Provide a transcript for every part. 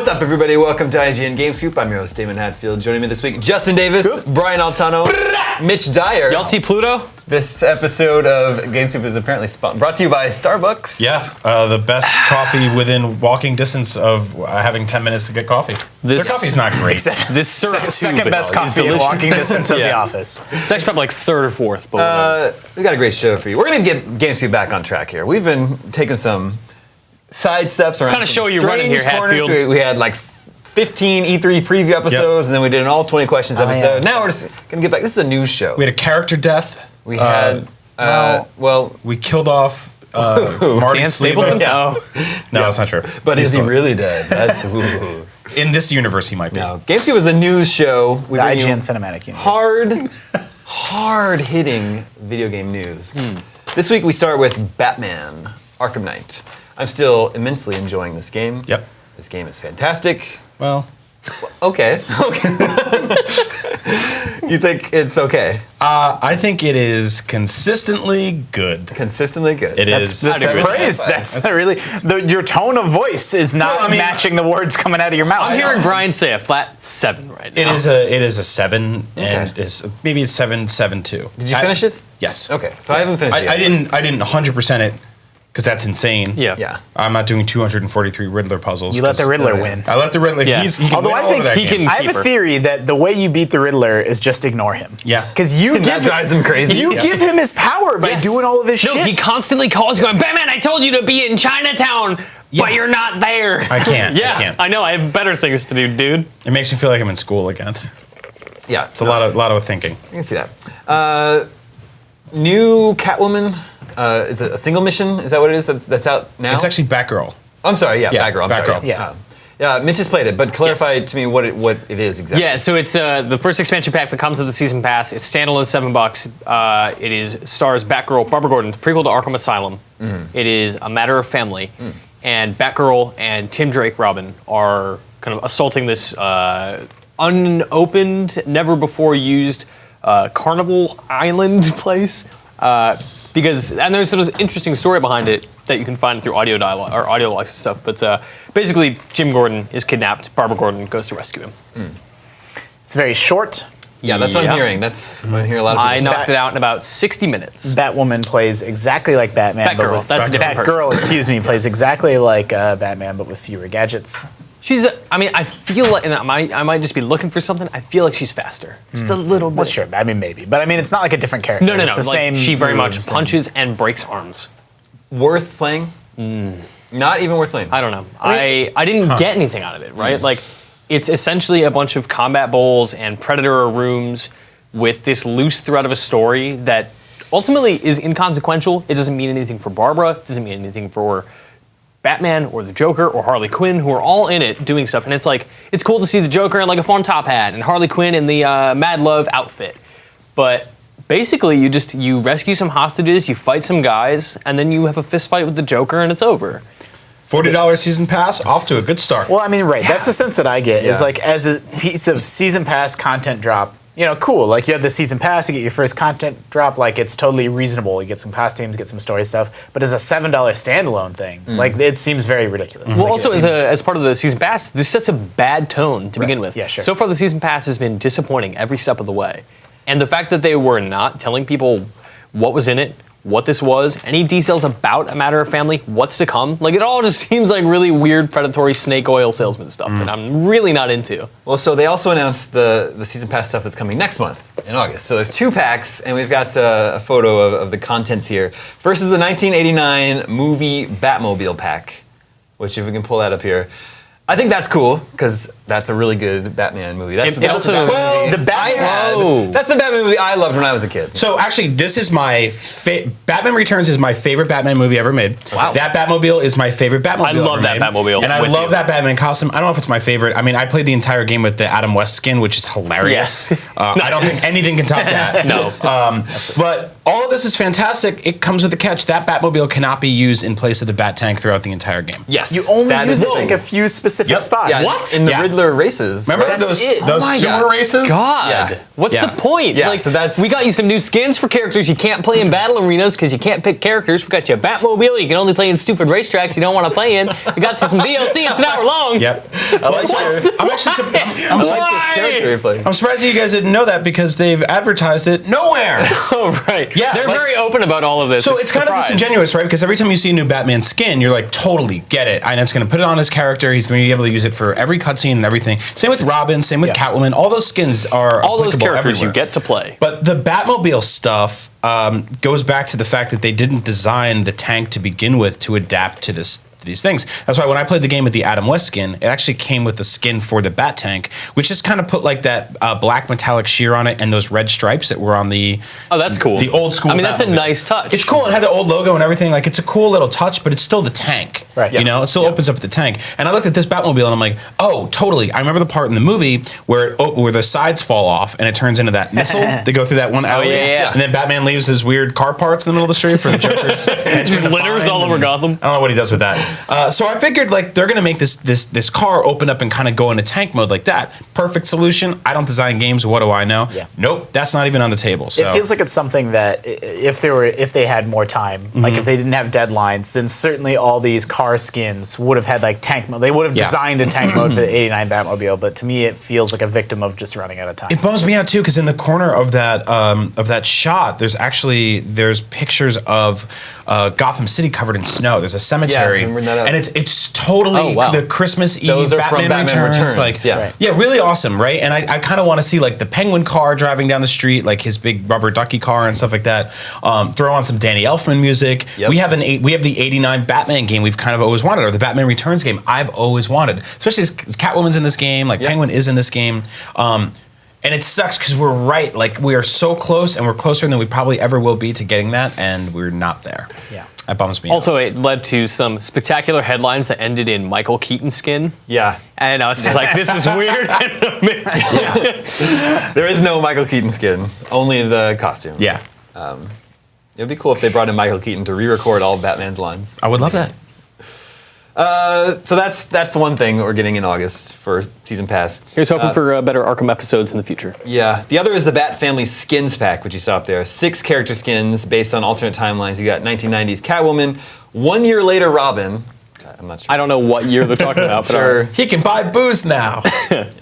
What's up, everybody? Welcome to IGN Game Scoop. I'm your host, Damon Hatfield. Joining me this week, Justin Davis, Brian Altano, Mitch Dyer. Y'all see Pluto? This episode of Game Scoop is apparently brought to you by Starbucks. Yeah, the best coffee within walking distance of having 10 minutes to get coffee. Their coffee's not great. This second best coffee in walking distance of the office. It's actually probably like third or fourth. But we got a great show for you. We're going to get Game Scoop back on track here. We've been taking some side steps around. What kind of show are you running here, Hatfield? We had like 15 E3 preview episodes, and then we did an all 20 questions episode. Now we're just going to get back. This is a news show. We had a character death. We had, we killed off Marty Stapleton. Yeah. No, that's not true. But is he really dead? That's in this universe, he might be. No, Game Scoop is a news show. The IGN cinematic universe. Hard-hitting video game news. This week we start with Batman: Arkham Knight. I'm still immensely enjoying this game. Yep. This game is fantastic. Well, okay. You think it's okay? I think it is consistently good. Consistently good. It is. That's praise. That's really your tone of voice is not matching the words coming out of your mouth. I'm hearing Brian say a flat 7 right now. It is a 7, and maybe it's 7.72. Did you finish it? Yes. Okay, so I haven't finished it yet. I didn't 100% it. Because that's insane. Yeah. I'm not doing 243 Riddler puzzles. You let the Riddler win. I let the Riddler. Yeah. He can Although win I all think of that he game. can- I have a theory that the way you beat the Riddler is just ignore him. Yeah. Because you That drives him crazy. You give him his power by doing all of his No, shit. he constantly calls going, Batman, I told you to be in Chinatown, but you're not there. I can't. Yeah, I can't. I know. I have better things to do, dude. It makes me feel like I'm in school again. Yeah. It's a lot of thinking. I can see that. New Catwoman. Is it a single mission? Is that what it is? That's out now? It's actually Batgirl. I'm sorry, Batgirl. I'm Batgirl. sorry. Yeah. Yeah, Mitch has played it, but clarify to me what it is exactly. Yeah, so it's the first expansion pack that comes with the season pass. It's standalone $7. It stars Batgirl, Barbara Gordon, prequel to Arkham Asylum. It is a matter of family, and Batgirl and Tim Drake Robin are kind of assaulting this unopened, never before used Carnival Island place. And there's some interesting story behind it that you can find through audio dialogue or audio logs and stuff. But basically, Jim Gordon is kidnapped. Barbara Gordon goes to rescue him. It's very short. Yeah, that's what I'm hearing. That's what I hear a lot of people I say. knocked it out in about 60 minutes. Batwoman plays exactly like Batman. Batgirl, that's a different person. Batgirl, excuse me, plays exactly like Batman, but with fewer gadgets. I feel like, and I might just be looking for something. I feel like she's faster, just a little bit. Well, sure. I mean, maybe, but I mean, it's not like a different character. No. It's the same. She very much moves punches and breaks arms. Worth playing? Not even worth playing. I don't know. I didn't get anything out of it, right? Like, it's essentially a bunch of combat bowls and predator rooms with this loose thread of a story that ultimately is inconsequential. It doesn't mean anything for Barbara. It doesn't mean anything for Batman or the Joker or Harley Quinn, who are all in it doing stuff. And it's like, it's cool to see the Joker in like a fun top hat and Harley Quinn in the Mad Love outfit. But basically, you rescue some hostages, you fight some guys, and then you have a fist fight with the Joker and it's over. $40 season pass, off to a good start. Well, I mean, right. That's the sense that I get, is like, as a piece of season pass content drop, cool. Like, you have the season pass, you get your first content drop, like, it's totally reasonable. You get some costumes, get some story stuff. But as a $7 standalone thing, like, it seems very ridiculous. Well, Like, also, as part of the season pass, this sets a bad tone to begin with. Yeah, sure. So far, the season pass has been disappointing every step of the way. And the fact that they were not telling people what was in it, what this was, any details about A Matter of Family, what's to come. Like, it all just seems like really weird, predatory snake oil salesman stuff that I'm really not into. Well, so they also announced the season pass stuff that's coming next month in August. So there's 2 packs, and we've got a photo of the contents here. First is the 1989 movie Batmobile pack, which if we can pull that up here. I think that's cool, because that's a really good Batman movie. That's the Batman movie I had. That's the Batman movie I loved when I was a kid. So actually, this is my Batman Returns is my favorite Batman movie ever made. Wow. That Batmobile is my favorite Batmobile. I love ever that made. Batmobile. And I with love you. that Batman costume. I don't know if it's my favorite. I mean, I played the entire game with the Adam West skin, which is hilarious. Yes. I don't think anything can top that. No. But all of this is fantastic. It comes with a catch. That Batmobile cannot be used in place of the Bat Tank throughout the entire game. Yes. You only that use is it the like thing. a few specific spots. Yeah, What? In the Yeah. Riddler regular races. Remember right? those my sewer God. races? God, Yeah. what's Yeah. the point? Yeah, so that's- we got you some new skins for characters you can't play in battle arenas because you can't pick characters. We got you a Batmobile you can only play in stupid racetracks you don't want to play in. We got you some DLC. It's an hour long. Yep. I like your- I'm actually I like this character you play. I'm surprised you guys didn't know that because they've advertised it nowhere. Oh right. Yeah, they're like- very open about all of this. So it's kind of surprise. disingenuous, right? Because every time you see a new Batman skin, you're like, totally get it. And it's going to put it on his character. He's going to be able to use it for every cutscene and everything. Same with Robin. Same with Catwoman. All those skins are all those applicable characters everywhere. you get to play. But the Batmobile stuff goes back to the fact that they didn't design the tank to begin with to adapt to these things. That's why when I played the game with the Adam West skin, it actually came with a skin for the Bat Tank, which just kind of put like that black metallic sheer on it and those red stripes that were on the That's cool. the old school. I mean, that's a Batmobile. nice touch. It's cool. It had the old logo and everything. Like, it's a cool little touch, but it's still the tank. Right. You know, it still opens up the tank. And I looked at this Batmobile and I'm like, oh, totally. I remember the part in the movie where where the sides fall off and it turns into that missile. They go through that one alley. yeah. And then Batman leaves his weird car parts in the middle of the street for the Joker's Just litters all over Gotham. I don't know what he does with that. So I figured like they're gonna make this car open up and kind of go into tank mode like that. Perfect solution. I don't design games. What do I know? Yeah. Nope. That's not even on the table. So It feels like it's something that if they had more time, like if they didn't have deadlines, then certainly all these car skins would have had like tank mode. They would have designed a tank mode for the '89 Batmobile, but to me it feels like a victim of just running out of time. it bums me out too because in the corner of that shot, there's pictures of Gotham City covered in snow. There's a cemetery, remember that. and it's totally Oh, wow. the Christmas Eve Those are from Batman Batman Returns, Like, yeah. Right. yeah, really awesome, right? And I kind of want to see like the Penguin car driving down the street, like his big rubber ducky car and stuff like that. Throw on some Danny Elfman music. Yep. We have the '89 Batman game we've kind of always wanted, or the Batman Returns game I've always wanted. Especially as Catwoman's in this game, like Penguin is in this game. And it sucks because we're right. Like, we are so close, and we're closer than we probably ever will be to getting that, and we're not there. Yeah. That bums me out. Also, it led to some spectacular headlines that ended in Michael Keaton skin. Yeah. And I was just like, this is weird and amazing. There is no Michael Keaton skin, only the costume. Yeah. It would be cool if they brought in Michael Keaton to re-record all of Batman's lines. I would love that. So that's the one thing we're getting in August for Season Pass. Here's hoping for better Arkham episodes in the future. Yeah. The other is the Bat Family Skins Pack, which you saw up there. 6 character skins based on alternate timelines. You got 1990s Catwoman, 1 year later Robin. I'm not sure. I don't know what year they're talking about, but Sure. He can buy booze now.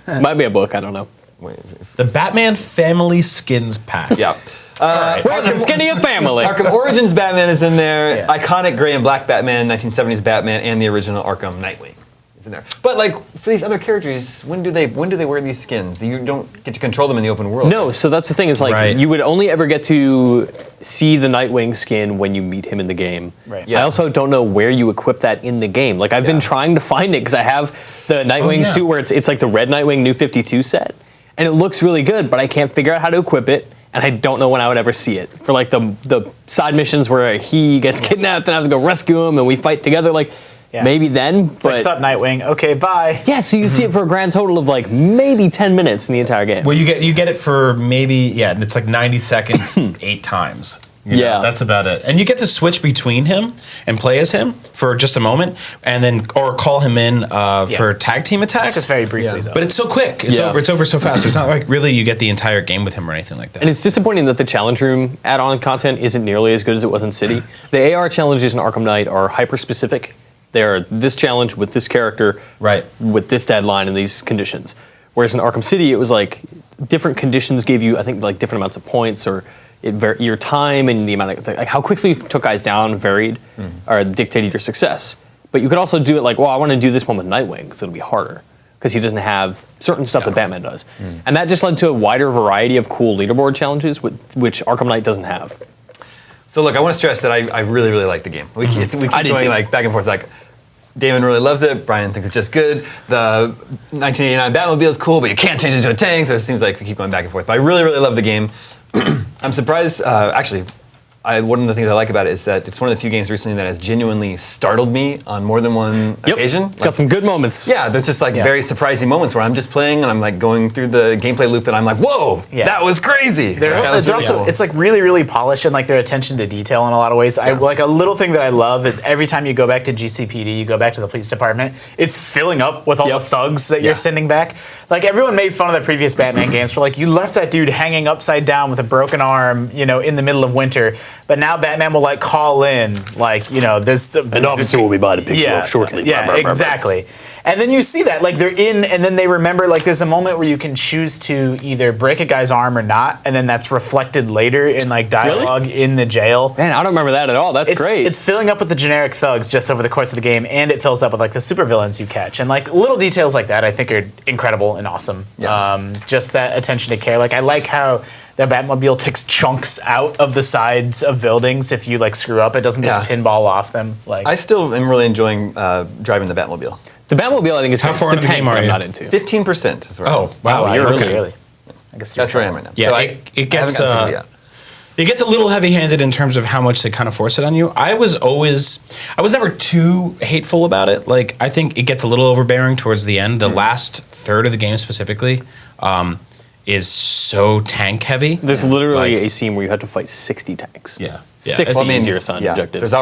might be a book. I don't know. Wait, is it? The Batman Family Skins Pack. Yeah. We're the skinny of family. Arkham Origins Batman is in there. Yeah. Iconic gray and black Batman, 1970s Batman, and the original Arkham Nightwing is in there. But like for these other characters, when do they wear these skins? You don't get to control them in the open world. No, so that's the thing is like Right. you would only ever get to see the Nightwing skin when you meet him in the game. Right. Yeah. I also don't know where you equip that in the game. Like I've been trying to find it because I have the Nightwing yeah. suit where it's like the red Nightwing New 52 set, and it looks really good, but I can't figure out how to equip it. And I don't know when I would ever see it. For like the side missions where he gets kidnapped and I have to go rescue him and we fight together, like maybe then. It's like, sup, Nightwing. Okay, bye. Yeah, so you see it for a grand total of like maybe 10 minutes in the entire game. Well, you get it for maybe, it's like 90 seconds 8 times. You know, Yeah. that's about it. And you get to switch between him and play as him for just a moment, and then or call him in for tag team attacks. Just very briefly though. But it's so quick. It's Yeah. over. It's over so fast. It's not like really you get the entire game with him or anything like that. And it's disappointing that the challenge room add-on content isn't nearly as good as it was in City. The AR challenges in Arkham Knight are hyper-specific. They are this challenge with this character, Right. with this deadline and these conditions. Whereas in Arkham City, it was like different conditions gave you, I think, like different amounts of points or your time and the amount of like how quickly you took guys down varied or dictated your success. But you could also do it like, well, I want to do this one with Nightwing because it'll be harder because he doesn't have certain stuff that Batman does. And that just led to a wider variety of cool leaderboard challenges, which Arkham Knight doesn't have. So look, I want to stress that I really, really like the game. We keep I did going too. like back and forth. Like Damon really loves it. Brian thinks it's just good. The 1989 Batmobile is cool, but you can't change it into a tank. So it seems like we keep going back and forth. But I really, really love the game. I'm surprised. Actually, one of the things I like about it is that it's one of the few games recently that has genuinely startled me on more than one occasion. It's got some good moments. Yeah, there's just very surprising moments where I'm just playing and I'm like going through the gameplay loop and I'm like, whoa, that was crazy. It's like really, really polished and like their attention to detail in a lot of ways. I like a little thing that I love is every time you go back to GCPD, you go back to the police department, it's filling up with all the thugs that you're sending back. Like everyone made fun of the previous Batman games for like, you left that dude hanging upside down with a broken arm, in the middle of winter. But now Batman will like call in, like, there's an officer will be by to pick you up shortly. Yeah, exactly. And then you see that, like they're in, and then they remember, like there's a moment where you can choose to either break a guy's arm or not, and then that's reflected later in like dialogue in the jail. Man, I don't remember that at all. That's great. It's filling up with the generic thugs just over the course of the game, and it fills up with like the supervillains you catch, and like little details like that I think are incredible and awesome. Yeah. Just that attention to care. Like I like how the Batmobile takes chunks out of the sides of buildings if you like screw up. It doesn't just pinball off them. Like I still am really enjoying driving the Batmobile. The Batmobile, I think, is How far into the game are you? not into. 15% is where Oh, wow. you're okay. really. I guess that's where I am right now. Yeah, So it I gets haven't gotten to it yet. it gets a little heavy-handed in terms of how much they kind of force it on you. I was never too hateful about it. Like I think it gets a little overbearing towards the end. The last third of the game specifically is so tank heavy. There's literally a scene where you have to fight 60 tanks. Yeah. 60 Well, I mean, is your assigned objective. There's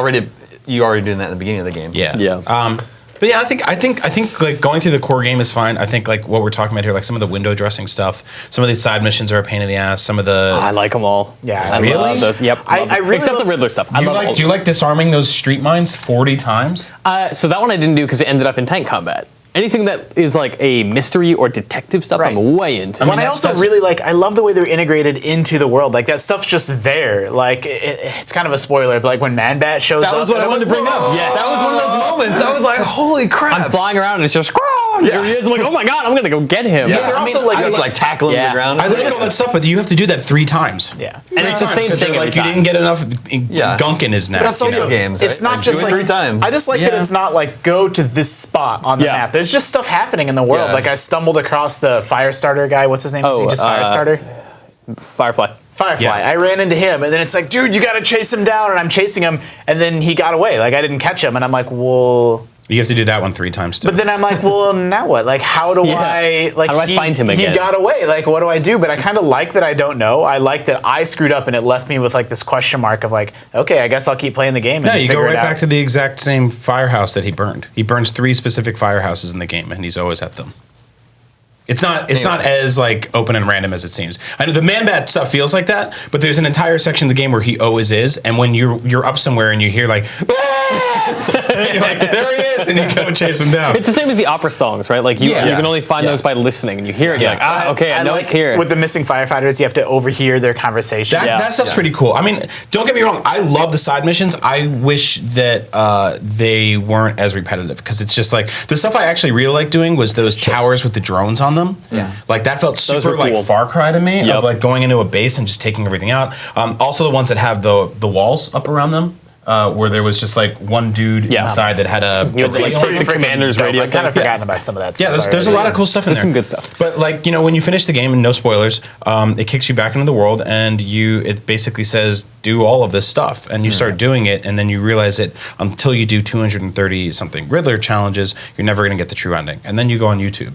you already doing that in the beginning of the game. Yeah. Yeah. But yeah, I think like going through the core game is fine. I think like what we're talking about here, like some of the window dressing stuff, some of these side missions are a pain in the ass. Some of the I like them all. Yeah, I really? love those. Yep. I really Except love- the Riddler stuff. do you like disarming those street mines 40 times? So that one I didn't do because it ended up in tank combat. Anything that is like a mystery or detective stuff, Right. I'm way into. I also really like, I love the way they're integrated into the world. Like that stuff's just there. Like it's kind of a spoiler, but like when Man-Bat shows up. That was what I wanted to bring up. Yes. That was one of those moments. I was like, holy crap. I'm flying around and it's just, here he is. I'm like, oh my God, I'm going to go get him. Yeah, they're I also mean, like- I have to like tackle him to Yeah. the ground. I like all that stuff, but you have to do that 3 times. Yeah. And it's the same Because thing they're every like, you time. didn't get enough gunk in his neck. That's you also know? games. It's right? not just do it like 3 times. I just like that Yeah. it's not like go to this spot on the Yeah. map. There's just stuff happening in the world. Yeah. Like I stumbled across the Firestarter guy. What's his name? Is he just Firestarter? Firefly. Firefly. Yeah. I ran into him, and then it's like, dude, you got to chase him down, and I'm chasing him, and then he got away. Like I didn't catch him, and I'm like, well. You have to do that one 3 times too. But then I'm like, well, now what? Like, how do I? Like, How do I find him again? He got away. Like, what do I do? But I kind of like that I don't know. I like that I screwed up, and it left me with like this question mark of like, okay, I guess I'll keep playing the game. And yeah, you go figure it right out. back to the exact same firehouse that he burned. He burns 3 specific firehouses in the game, and he's always at them. It's not as like open and random as it seems. I know the Man-Bat stuff feels like that, but there's an entire section of the game where he always is, and when you're up somewhere and you hear like, and you're like, there he is, and you go chase him down. It's the same as the opera songs, right? Like you can only find those by listening, and you hear it. You're like, okay, I know like it's here. With the missing firefighters, you have to overhear their conversation. That stuff's pretty cool. I mean, don't get me wrong. I love the side missions. I wish that they weren't as repetitive because it's just like the stuff I actually really like doing was those towers with the drones on them. Yeah. Like that felt Those super were cool. like Far Cry to me Yep. of like going into a base and just taking everything out. Also the ones that have the walls up around them. Where there was just like one dude inside that had a was like radio. the commander's radio I kind of thing. forgotten about some of that stuff. Yeah, there's a lot of cool stuff in There's there. some good stuff. But like, when you finish the game, and no spoilers, it kicks you back into the world, and it basically says do all of this stuff, and you start doing it, and then you realize that until you do 230 something Riddler challenges, you're never going to get the true ending, and then you go on YouTube.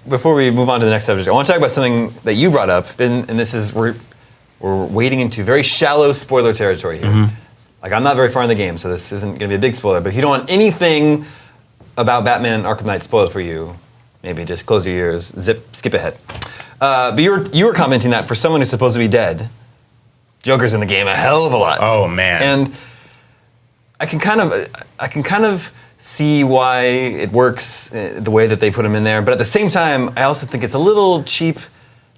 Before we move on to the next subject, I want to talk about something that you brought up, and this is we're wading into very shallow spoiler territory here. Like I'm not very far in the game, so this isn't going to be a big spoiler. But if you don't want anything about Batman Arkham Knight spoiled for you, maybe just close your ears, skip ahead. But you were commenting that for someone who's supposed to be dead, Joker's in the game a hell of a lot. Oh man! And I can kind of see why it works the way that they put him in there. But at the same time, I also think it's a little cheap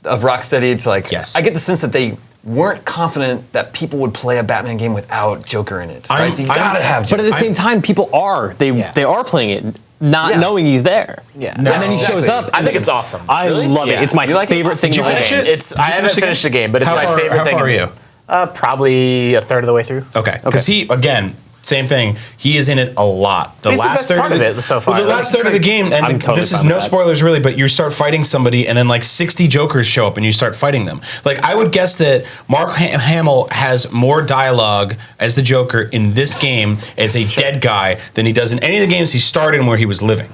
of Rocksteady to like. Yes. I get the sense that they weren't confident that people would play a Batman game without Joker in it. Right? You gotta have Joker. But at the same time, people are. They are playing it not knowing he's there. Yeah. And then he shows up. I think it's awesome. I love it. It's my You like it? favorite thing Did you in the finish game. it? I haven't finished the game, but it's my favorite How thing. far are you? Probably a third of the way through. Okay. Because he, again, Same thing. He is in it a lot. He's the best part of it so far. Well, the last third of the game, and I'm totally this is fine no with that. spoilers really, but you start fighting somebody, and then like 60 Jokers show up, and you start fighting them. Like I would guess that Mark Hamill has more dialogue as the Joker in this game as a dead guy than he does in any of the games he starred in where he was living.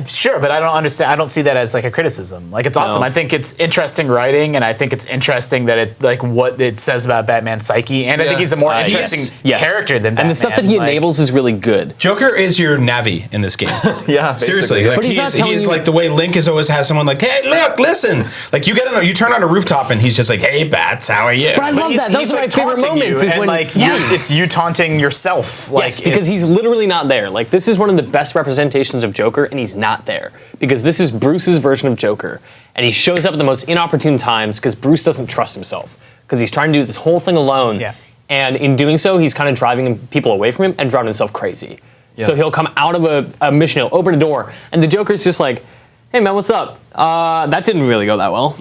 Sure, but I don't understand. I don't see that as like a criticism. Like it's awesome. No. I think it's interesting writing, and I think it's interesting that it like what it says about Batman's psyche, and I think he's a more interesting Yes. character than Batman. And the stuff that he like- enables is really good. Joker is your Navi in this game. Yeah, Seriously, basically. like But he's not he telling is you- like the way Link is always has someone like, hey, look, listen. Like you turn on a rooftop and he's just like, hey, Bats, how are you? But I love he's- that. Those he's, are my like, favorite taunting moments. you, Is and when like it's you taunting yourself. Like Yes, because it's- he's literally not there. Like this is one of the best representations of Joker, and he's not there because this is Bruce's version of Joker, and he shows up at the most inopportune times because Bruce doesn't trust himself because he's trying to do this whole thing alone. Yeah. And in doing so, he's kind of driving people away from him and driving himself crazy. Yeah. So he'll come out of a mission, he'll open a door, and the Joker's just like, "Hey man, what's up? That didn't really go that well."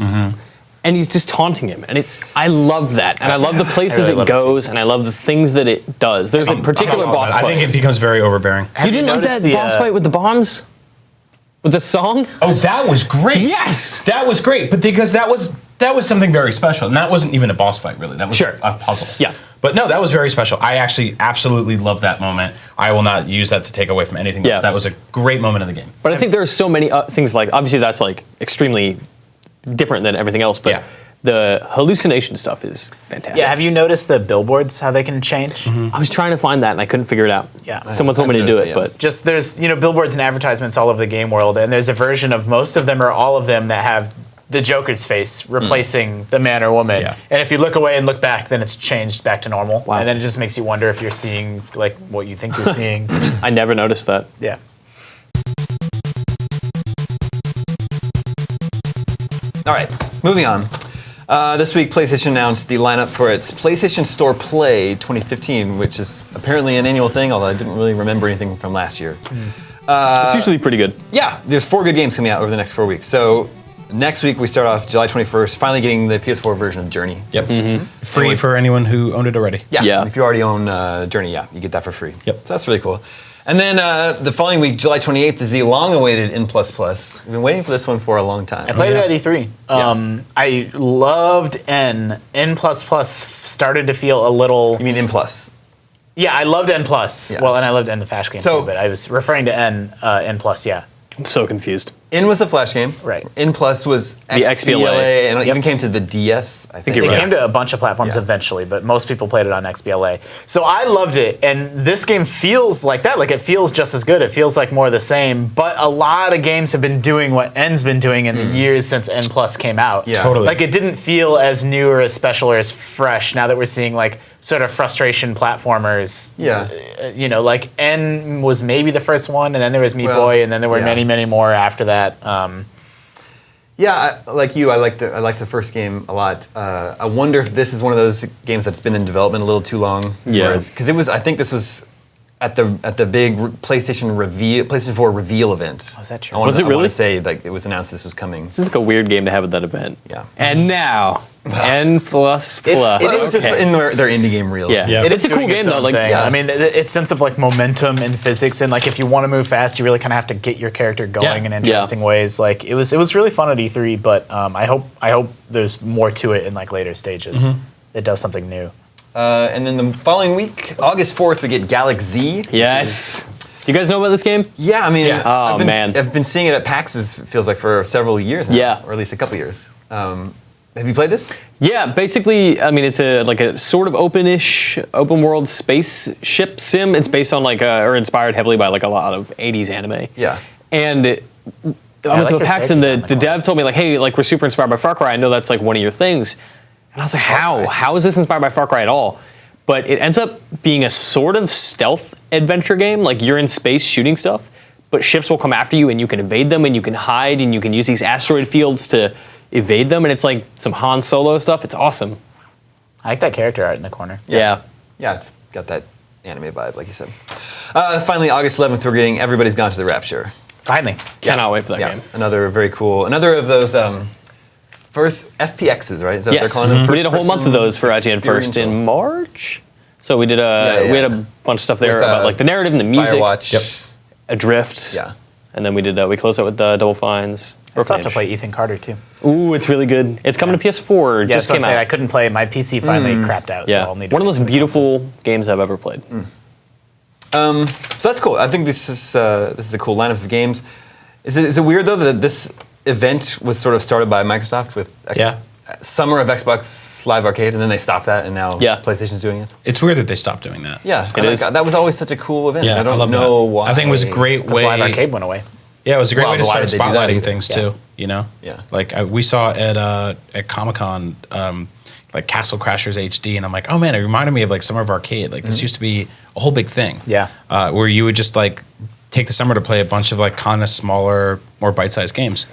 And he's just taunting him, and I love that, and I love the places really love it it too. goes, and I love the things that it does. There's a particular boss I fight. think it becomes very overbearing. Have You didn't like noticed that boss fight with the bombs? With the song? Oh, that was great. Yes! That was great, but because that was something very special, and that wasn't even a boss fight, really. That was Sure. a puzzle. Yeah. But no, that was very special. I actually absolutely love that moment. I will not use that to take away from anything else. Yeah. That was a great moment in the game. But I think there are so many things like, obviously that's like extremely different than everything else, but Yeah. the hallucination stuff is fantastic. Yeah, have you noticed the billboards, how they can change? I was trying to find that and I couldn't figure it out. Yeah. Someone told me to haven't do noticed it, it yet. but Just there's, billboards and advertisements all over the game world, and there's a version of most of them or all of them that have the Joker's face replacing the man or woman. Yeah. And if you look away and look back, then it's changed back to normal. Wow. And then it just makes you wonder if you're seeing like what you think you're seeing. I never noticed that. Yeah. All right, moving on. This week, PlayStation announced the lineup for its PlayStation Store Play 2015, which is apparently an annual thing, although I didn't really remember anything from last year. It's usually pretty good. Yeah, there's 4 good games coming out over the next 4 weeks. So next week, we start off July 21st, finally getting the PS4 version of Journey. Yep. Free for anyone who owned it already. Yeah. If you already own Journey, you get that for free. Yep. So that's really cool. And then the following week, July 28th, is the long-awaited N++. We've been waiting for this one for a long time. I played it at E3. I loved N. N++ started to feel a little... You mean N+. Yeah, I loved N+. Yeah. Well, and I loved N the Flash game So- too, but I was referring to N, N+, yeah. I'm so confused. N was a Flash game. Right. N+ was XBLA, and it even came to the DS, I think. you're It right. came to a bunch of platforms Yeah. eventually, but most people played it on XBLA. So I loved it, and this game feels like that. Like, it feels just as good. It feels like more of the same, but a lot of games have been doing what N's been doing in the years since N+ came out. Yeah. Totally. Like, it didn't feel as new or as special or as fresh now that we're seeing, like, sort of frustration platformers. Yeah. Like, N was maybe the first one, and then there was Meat Well, Boy, and then there were yeah. many, many more after that. Yeah, like you, I like the first game a lot. I wonder if this is one of those games that's been in development a little too long. Yeah. Because I think this was at the big PlayStation 4 reveal event. Was that true? Was it I really? want to say like it was announced this was coming. This is like a weird game to have at that event. Yeah. And now, N++. It is It's just Okay. in their indie game reel. Yeah. Yeah. It It's is a cool doing game its though. own Like, thing. yeah. I mean, its sense of like momentum and physics, and like if you want to move fast, you really kind of have to get your character going in interesting ways. Like it was really fun at E3, but I hope there's more to it in like later stages. It does something new. And then the following week, August 4th, we get Galaxy. which Yes. is- Do you guys know about this game? Yeah, I mean, Oh, man. I've been seeing it at PAX's, feels like, for several years now. Yeah. Or at least a couple years. Have you played this? Yeah, basically, I mean, it's a sort of open world spaceship sim. It's based on or inspired heavily by like a lot of 80s anime. Yeah. And I went like to a your PAX and character the design. dev told me like, hey, like we're super inspired by Far Cry. I know that's like one of your things. And I was like, how? Cry. How is this inspired by Far Cry at all? But it ends up being a sort of stealth adventure game. Like you're in space shooting stuff, but ships will come after you and you can evade them and you can hide and you can use these asteroid fields to evade them. And it's like some Han Solo stuff. It's awesome. I like that character art in the corner. Yeah. Yeah, it's got that anime vibe, like you said. Finally, August 11th, we're getting Everybody's Gone to the Rapture. Finally. Cannot wait for that game. Another very cool, another of those first FPXs, right? Is that what Yes, they're calling them? we did a whole month of those for IGN First experiential. in March. So we did we had a bunch of stuff there With, about like the narrative and the music. Firewatch. Adrift. Yeah. And then we did we closed out with Double Fines. I still have to play Ethan Carter too. Ooh, it's really good. It's coming to PS4. Yeah, Just so I'm came saying out. I couldn't play it. My PC finally crapped out. Yeah, So I'll need one of the most to beautiful games I've ever played. So that's cool. I think this is a cool lineup of games. Is it weird though that this event was sort of started by Microsoft with summer of Xbox Live Arcade, and then they stopped that, and now PlayStation's doing it? It's weird that they stopped doing that. Yeah, It is. that was always such a cool event. Yeah, I don't love know that. why. I think it was a great way. Live Arcade went away. Yeah, it was a great way to Well, why start did they do that spotlighting either? things too. You know, Yeah. Like we saw at Comic-Con, like Castle Crashers HD, and I'm like, oh man, it reminded me of like Summer of Arcade. Like this used to be a whole big thing. Yeah. Where you would just like take the summer to play a bunch of like kind of smaller, more bite-sized games.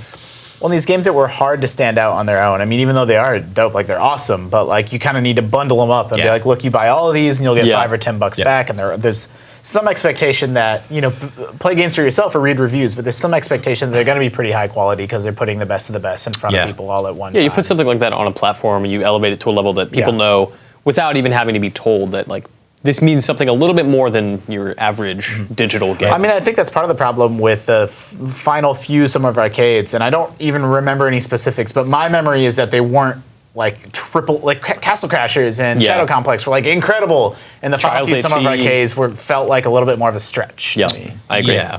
Well, these games that were hard to stand out on their own. I mean, even though they are dope, like they're awesome, but like you kind of need to bundle them up and be like, look, you buy all of these and you'll get $5 or $10 back, and there's some expectation that, you know, play games for yourself or read reviews, but there's some expectation that they're going to be pretty high quality because they're putting the best of the best in front of people all at one time. Yeah, you put something like that on a platform and you elevate it to a level that people know without even having to be told that, like, this means something a little bit more than your average digital game. I mean, I think that's part of the problem with the final few Summer of Arcades, and I don't even remember any specifics, but my memory is that they weren't like Castle Crashers and Shadow Complex were like incredible, and the final few Summer of Arcades felt like a little bit more of a stretch to me. I agree. Yeah.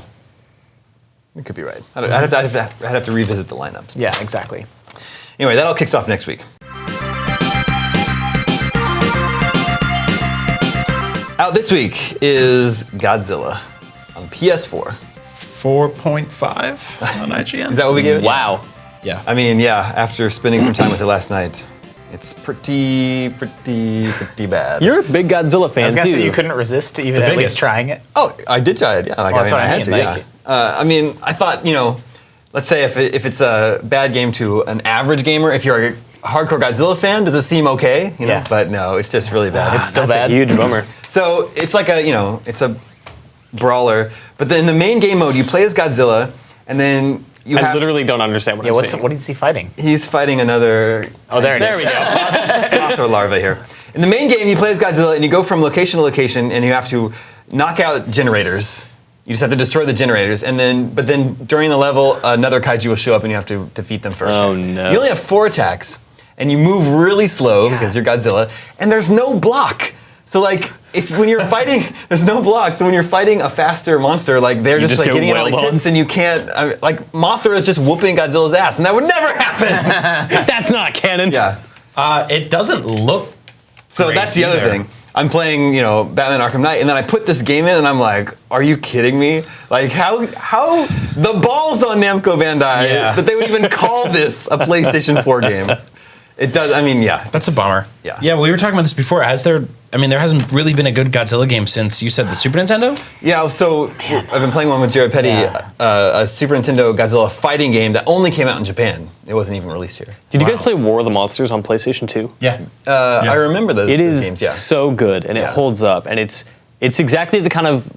You could be right. I'd have to revisit the lineups. Yeah, exactly. Anyway, that all kicks off next week. Out this week is Godzilla on PS4. 4.5 on IGN. Is that what we gave it? Wow. Yeah. I mean, yeah, after spending some time with it last night, it's pretty bad. You're a big Godzilla fan, I was gonna too. say you couldn't resist even at least biggest. trying it. Oh, I did try it, yeah. Like, that's what I I had mean, to, like- yeah. I mean, I thought, you know, let's say if it's a bad game to an average gamer, if you're a hardcore Godzilla fan, does it seem okay? You know, Yeah. but no, it's just really bad. It's still That's bad. a huge bummer. So it's like it's a brawler, but then in the main game mode, you play as Godzilla, and then you I have literally don't understand what I'm saying. What is he fighting? he's fighting another Oh, there it There is. we go. Mothra larva here. In the main game, you play as Godzilla, and you go from location to location, and you have to knock out generators. You just have to destroy the generators, but then during the level, another kaiju will show up, and you have to defeat them first. Oh, no. You only have 4 attacks, and you move really slow because you're Godzilla, and there's no block. So like, when you're fighting, there's no block. So when you're fighting a faster monster, like they're just like get getting in all these wailed on. hits, and you can't. Like Mothra is just whooping Godzilla's ass, and that would never happen. That's not canon. Yeah. It doesn't look. So Great that's the other either. thing. I'm playing, Batman Arkham Knight, and then I put this game in, and I'm like, are you kidding me? Like, how the balls on Namco Bandai that they would even call this a PlayStation 4 game? It does. I mean, yeah. That's a bummer. Yeah. Yeah, we were talking about this before. There hasn't really been a good Godzilla game since you said the Super Nintendo? Yeah, so I've been playing one with Jared Petty, a Super Nintendo Godzilla fighting game that only came out in Japan. It wasn't even released here. Did you guys play War of the Monsters on PlayStation 2? Yeah. I remember those It is games, yeah. so good, and it holds up, and it's exactly the kind of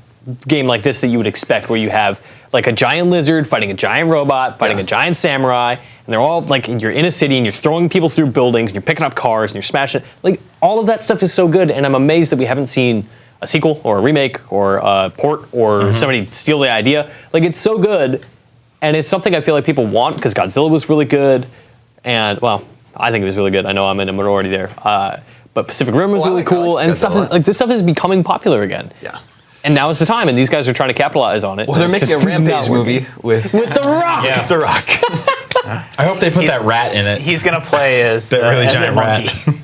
game like this that you would expect, where you have like a giant lizard fighting a giant robot, fighting a giant samurai, and they're all like, you're in a city and you're throwing people through buildings and you're picking up cars and you're smashing it. Like, all of that stuff is so good, and I'm amazed that we haven't seen a sequel or a remake or a port or somebody steal the idea. Like, it's so good, and it's something I feel like people want because Godzilla was really good, and well, I think it was really good. I know I'm in a minority there, but Pacific Rim was really cool, and stuff is like this stuff is becoming popular again. Yeah. And now is the time, and these guys are trying to capitalize on it. Well, they're and it's making a just Rampage not working. movie with The Rock. Yeah. The Rock. I hope they put He's- that rat in it. He's gonna play as That really as giant monkey.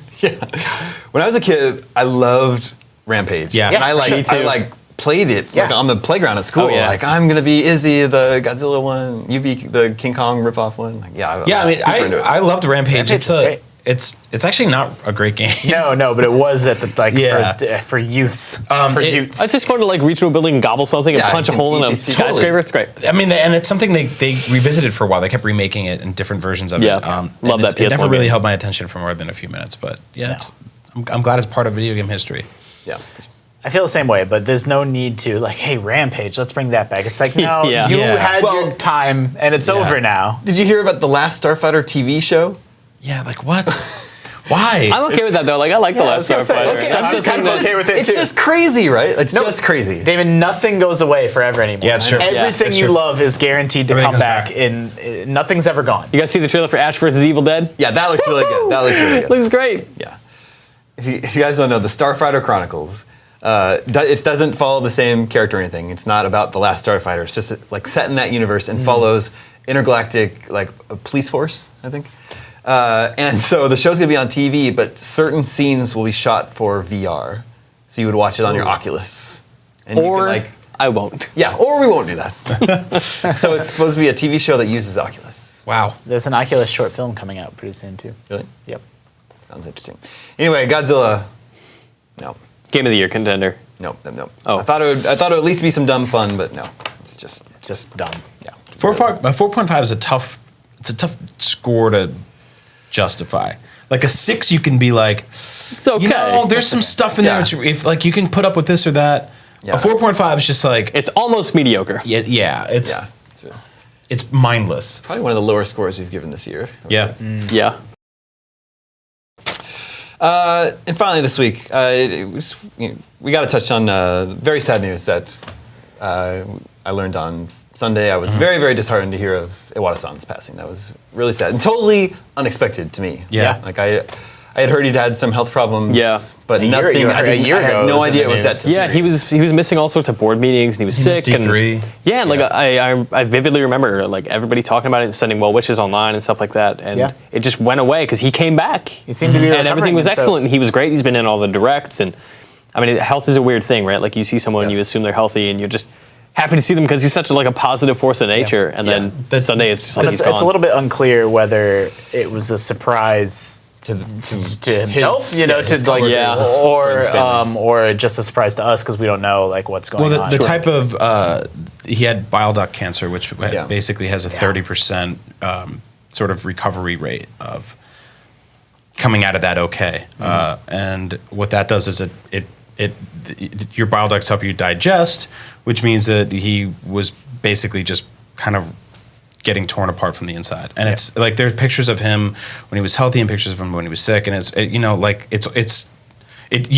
When I was a kid, I loved Rampage. Yeah. And I Yeah, me too. played it Yeah. on the playground at school. Oh, yeah. Like, I'm gonna be Izzy, the Godzilla one. You be the King Kong ripoff one. Like, Yeah, was super into it. I loved Rampage. Rampage is great. It's actually not a great game. No, but it was at the Yeah. for youths. it- youths. It's just fun to like reach into a building and gobble something and Yeah, punch a you can hole in eat a these people. skyscraper. It's great. I mean, and it's something they revisited for a while. They kept remaking it in different versions of Yeah. it. Love and that It never PS1 really game. held my attention for more than a few minutes, but yeah, I'm glad it's part of video game history. Yeah. I feel the same way, but there's no need to like, hey, Rampage, let's bring that back. It's like, no, Yeah. you Yeah. had Well, your time, and it's over now. Did you hear about the last Starfighter TV show? Yeah, like what? Why? I'm okay with that though. Like I like the Last Starfighter. Okay, That's I'm the kind thing of that- okay with it It's too. just crazy, right? It's just crazy. David, nothing goes away forever anymore. Yeah, it's true. Everything it's you true. love is guaranteed to Everything come comes back. In nothing's ever gone. You guys see the trailer for Ash vs. Evil Dead? Yeah, that looks really good. That looks really good. Looks great. Yeah. If you guys don't know, the Starfighter Chronicles, it doesn't follow the same character or anything. It's not about the last Starfighter. It's like set in that universe and follows intergalactic like a police force, I think. And so the show's gonna be on TV, but certain scenes will be shot for VR. So you would watch it on your Oculus. And you Or can, I won't. yeah, or we won't do that. So it's supposed to be a TV show that uses Oculus. Wow. There's an Oculus short film coming out pretty soon too. Really? Yep. Sounds interesting. Anyway, Godzilla. No. Game of the Year contender. No. Oh. I thought it would at least be some dumb fun, but no. It's Just dumb. yeah. 4.5 is a tough score to justify. Like a 6, you can be like, It's okay. you know, there's some stuff in Yeah. there. If like you can put up with this or that. Yeah. A 4.5 is just like, It's almost mediocre. yeah, it's Yeah. it's mindless. Probably one of the lower scores we've given this year. Yeah. Yeah. And finally, this week, we got to touch on very sad news that I learned on Sunday. I was very, very disheartened to hear of Iwata-san's passing. That was really sad and totally unexpected to me. Yeah. Like I had heard he'd had some health problems. Yeah. But A year- nothing. you I heard a year had ago it no was in idea the it was that. news. Yeah, he was missing all sorts of board meetings and he was sick. missed And E3. yeah, and like I vividly remember like everybody talking about it and sending well wishes online and stuff like that. And Yeah. it just went away because he came back. He seemed to be and everything recovering, was and so- excellent. And he was great. He's been in all the directs and I mean health is a weird thing, right? Like you see someone, you assume they're healthy, and you're just happy to see them because he's such a positive force of nature. And then Sunday it's just like he's It's gone. a little bit unclear whether it was a surprise to himself, his- you know, yeah, his to like, coworkers, his friends, family. or just a surprise to us because we don't know like what's going Well, on. the type of he had bile duct cancer, which Yeah. basically has a 30% sort of recovery rate of coming out of that okay. And what that does is it your bile ducts help you digest, which means that he was basically just kind of getting torn apart from the inside. And it's like there's pictures of him when he was healthy and pictures of him when he was sick, and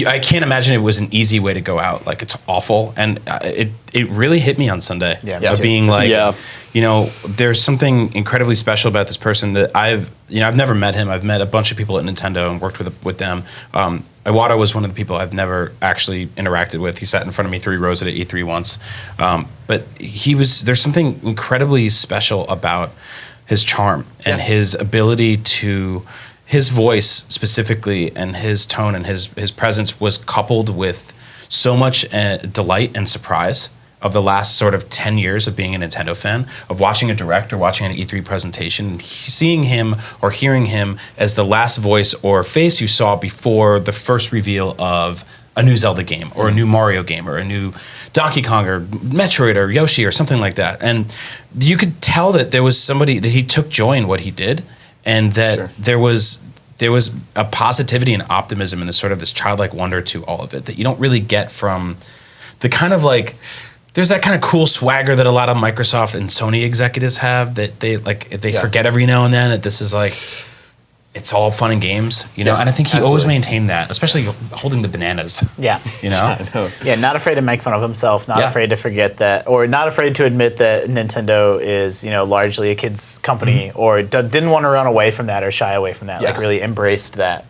I can't imagine it was an easy way to go out. Like it's awful, and it really hit me on Sunday. Yeah, of me too. being like, Yeah. you know, there's something incredibly special about this person that I've never met him. I've met a bunch of people at Nintendo and worked with them. Iwata was one of the people I've never actually interacted with. He sat in front of me 3 rows at E3 once, but there's something incredibly special about his charm and his ability to. His voice specifically and his tone and his presence was coupled with so much delight and surprise of the last sort of 10 years of being a Nintendo fan, of watching a direct or watching an E3 presentation, seeing him or hearing him as the last voice or face you saw before the first reveal of a new Zelda game or a new Mario game or a new Donkey Kong or Metroid or Yoshi or something like that. And you could tell that there was somebody that he took joy in what he did. And that there was a positivity and optimism and this childlike wonder to all of it that you don't really get from the kind of like there's that kind of cool swagger that a lot of Microsoft and Sony executives have that they forget every now and then that this is like it's all fun and games, you know. And I think he always maintained that, especially holding the bananas. Yeah. You know? Yeah, not afraid to make fun of himself, not Yeah. afraid to forget that, or not afraid to admit that Nintendo is, largely a kid's company, or didn't want to run away from that or shy away from that, like really embraced that.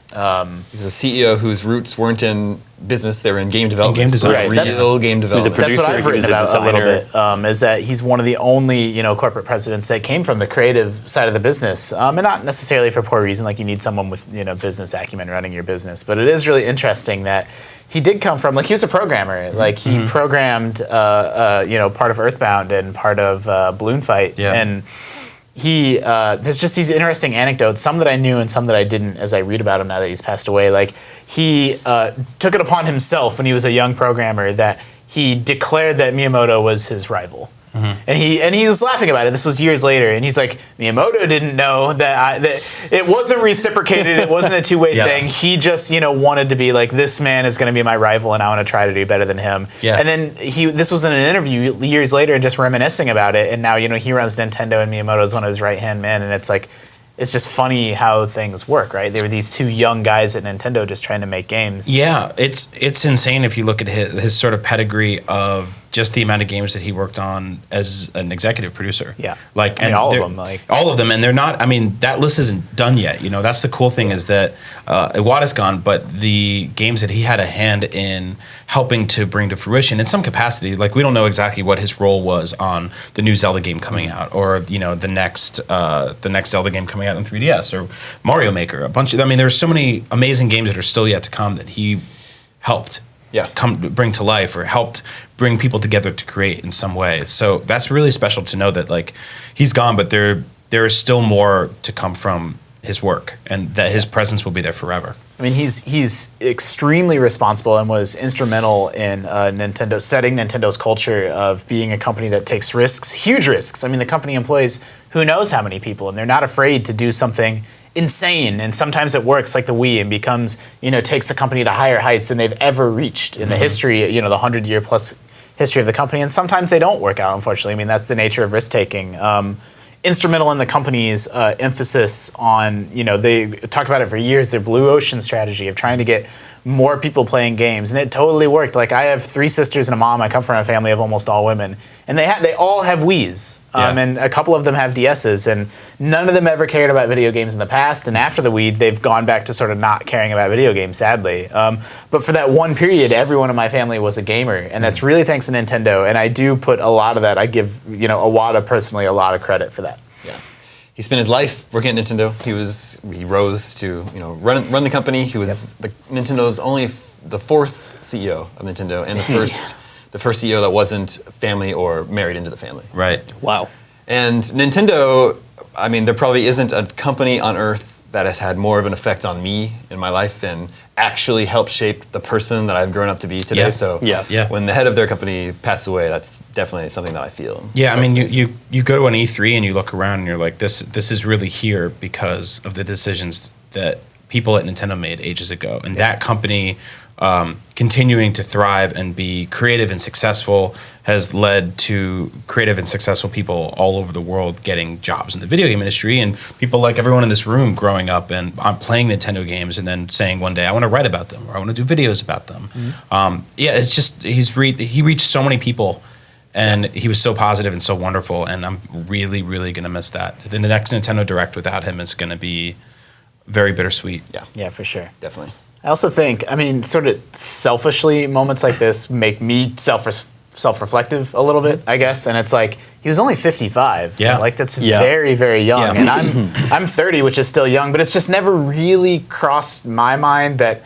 He's a CEO whose roots weren't in business; they were in game development. game design. Right, that's- real game development. producer, That's what I've he was written a about a little designer. bit, is that he's one of the only, corporate presidents that came from the creative side of the business, and not necessarily for poor reason, like you need someone with, business acumen running your business, but it is really interesting that he did come from, like he was a programmer, like he programmed, part of Earthbound and part of Balloon Fight, and he there's just these interesting anecdotes, some that I knew and some that I didn't as I read about him now that he's passed away. Like he took it upon himself when he was a young programmer that he declared that Miyamoto was his rival. And he was laughing about it. This was years later, and he's like, Miyamoto didn't know that it wasn't reciprocated. It wasn't a two-way thing. He just wanted to be like, this man is going to be my rival, and I want to try to do better than him. Yeah. And then this was in an interview years later, just reminiscing about it. And now he runs Nintendo, and Miyamoto is one of his right-hand men. And it's like, it's just funny how things work, right? They were these two young guys at Nintendo just trying to make games. Yeah, it's insane if you look at his sort of pedigree of just the amount of games that he worked on as an executive producer. Yeah. Like, I mean, and all of they're- them, like- all of them, and they're not. I mean, that list isn't done yet. You know, that's the cool thing is that Iwata's gone, but the games that he had a hand in helping to bring to fruition in some capacity. Like, we don't know exactly what his role was on the new Zelda game coming out, or you know, the next Zelda game coming out on 3DS, or Mario Maker. A bunch of. I mean, there's so many amazing games that are still yet to come that he helped. Yeah. Bring to life, or helped bring people together to create in some way. So that's really special to know that like he's gone, but there is still more to come from his work, and that his presence will be there forever. I mean, he's extremely responsible and was instrumental in Nintendo setting Nintendo's culture of being a company that takes risks, huge risks. I mean, the company employs who knows how many people, and they're not afraid to do something insane. And sometimes it works, like the Wii, and becomes, you know, takes the company to higher heights than they've ever reached in the history, you know, the 100-year plus history of the company. And sometimes they don't work out, unfortunately. I mean, that's the nature of risk taking. Instrumental in the company's emphasis on, you know, they talk about it for years, their blue ocean strategy of trying to get more people playing games, and it totally worked. Like, I have 3 sisters and a mom. I come from a family of almost all women, and they all have Wiis, and a couple of them have DSs, and none of them ever cared about video games in the past. And after the Wii, they've gone back to sort of not caring about video games, sadly. But for that one period, everyone in my family was a gamer, and that's really thanks to Nintendo. And I do put a lot of that. I give, you know, Iwata personally a lot of credit for that. Yeah. He spent his life working at Nintendo. He rose to, you know, run the company. He was Nintendo's only the 4th CEO of Nintendo, and the first CEO that wasn't family or married into the family. Right. Wow. And Nintendo, I mean, there probably isn't a company on earth that has had more of an effect on me in my life and actually helped shape the person that I've grown up to be today. Yeah. So Yeah. when the head of their company passed away, that's definitely something that I feel. Yeah, I mean, you go to an E3 and you look around and you're like, this is really here because of the decisions that people at Nintendo made ages ago, and that company continuing to thrive and be creative and successful has led to creative and successful people all over the world getting jobs in the video game industry, and people like everyone in this room growing up and playing Nintendo games and then saying one day I want to write about them or I want to do videos about them. Yeah, it's just he reached so many people, and he was so positive and so wonderful, and I'm really, really going to miss that. The next Nintendo Direct without him is going to be very bittersweet. Yeah, for sure. Definitely. I also think, I mean, sort of selfishly, moments like this make me self-reflective a little bit, I guess. And it's like, he was only 55. Yeah. Like, that's very, very young. Yeah. And I'm 30, which is still young, but it's just never really crossed my mind that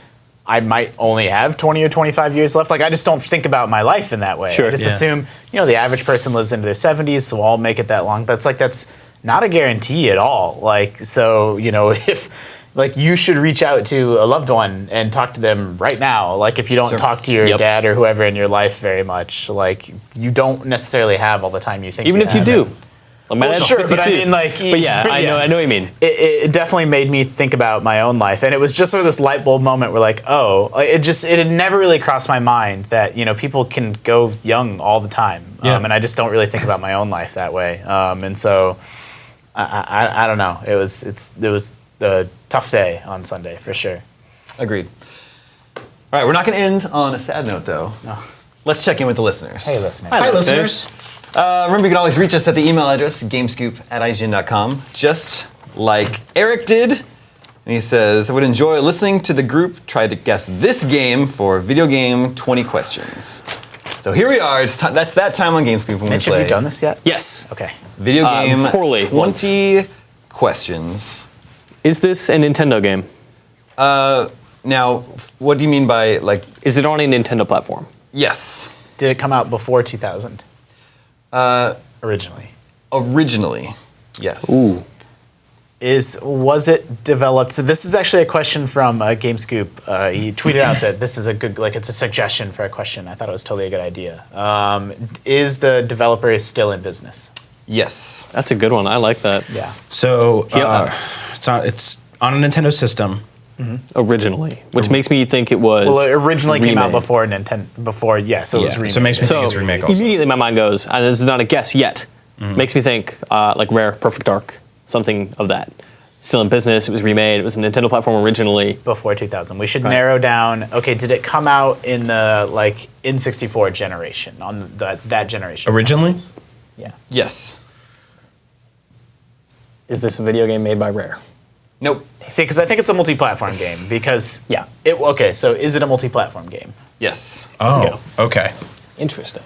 I might only have 20 or 25 years left. Like, I just don't think about my life in that way. Sure. I just Yeah. assume, you know, the average person lives into their 70s, so I'll make it that long. But it's like, that's not a guarantee at all. Like, so, you know, if... Like, you should reach out to a loved one and talk to them right now. Like, if you don't talk to your dad or whoever in your life very much, like, you don't necessarily have all the time you think Even you if you have. do. Like, Well, sure, but I mean, like... But yeah, I know what you mean. It definitely made me think about my own life. And it was just sort of this light bulb moment where, like, it had never really crossed my mind that, you know, people can go young all the time. Yeah. And I just don't really think about my own life that way. And so, I don't know. It was the tough day on Sunday, for sure. Agreed. All right, we're not going to end on a sad note, though. No. Let's check in with the listeners. Hey, listeners. Hi, listeners. Remember, you can always reach us at the email address, gamescoop@ign.com, just like Eric did. And he says, I would enjoy listening to the group try to guess this game for Video Game 20 Questions. So here we are. That's that time on GameScoop when Mitch, we play have you done this yet? Yes. Okay. Video Game poorly 20 Questions. Is this a Nintendo game? Now, what do you mean by, like... Is it on a Nintendo platform? Yes. Did it come out before 2000? Originally. Originally, yes. Ooh. Was it developed? So this is actually a question from GameScoop. He tweeted out that this is a good, like, it's a suggestion for a question. I thought it was totally a good idea. Is the developer still in business? Yes. That's a good one. I like that. Yeah. So Yeah. it's on a Nintendo system. Originally, which makes me think it was. Well, it originally came out remade. before Nintendo. Before, yeah. So it was remade. So it makes me think So it's a remake also. immediately my mind goes, and this is not a guess yet. Makes me think like Rare, Perfect Dark, something of that. still in business. It was remade. It was a Nintendo platform originally. Before 2000. We should narrow down. Okay, did it come out in the N64 generation, on that generation? Originally? Yeah. Yes. Is this a video game made by Rare? Nope. See, because I think it's a multi-platform game. Because Yeah. Okay, so is it a multi-platform game? Yes. Oh, okay. Interesting.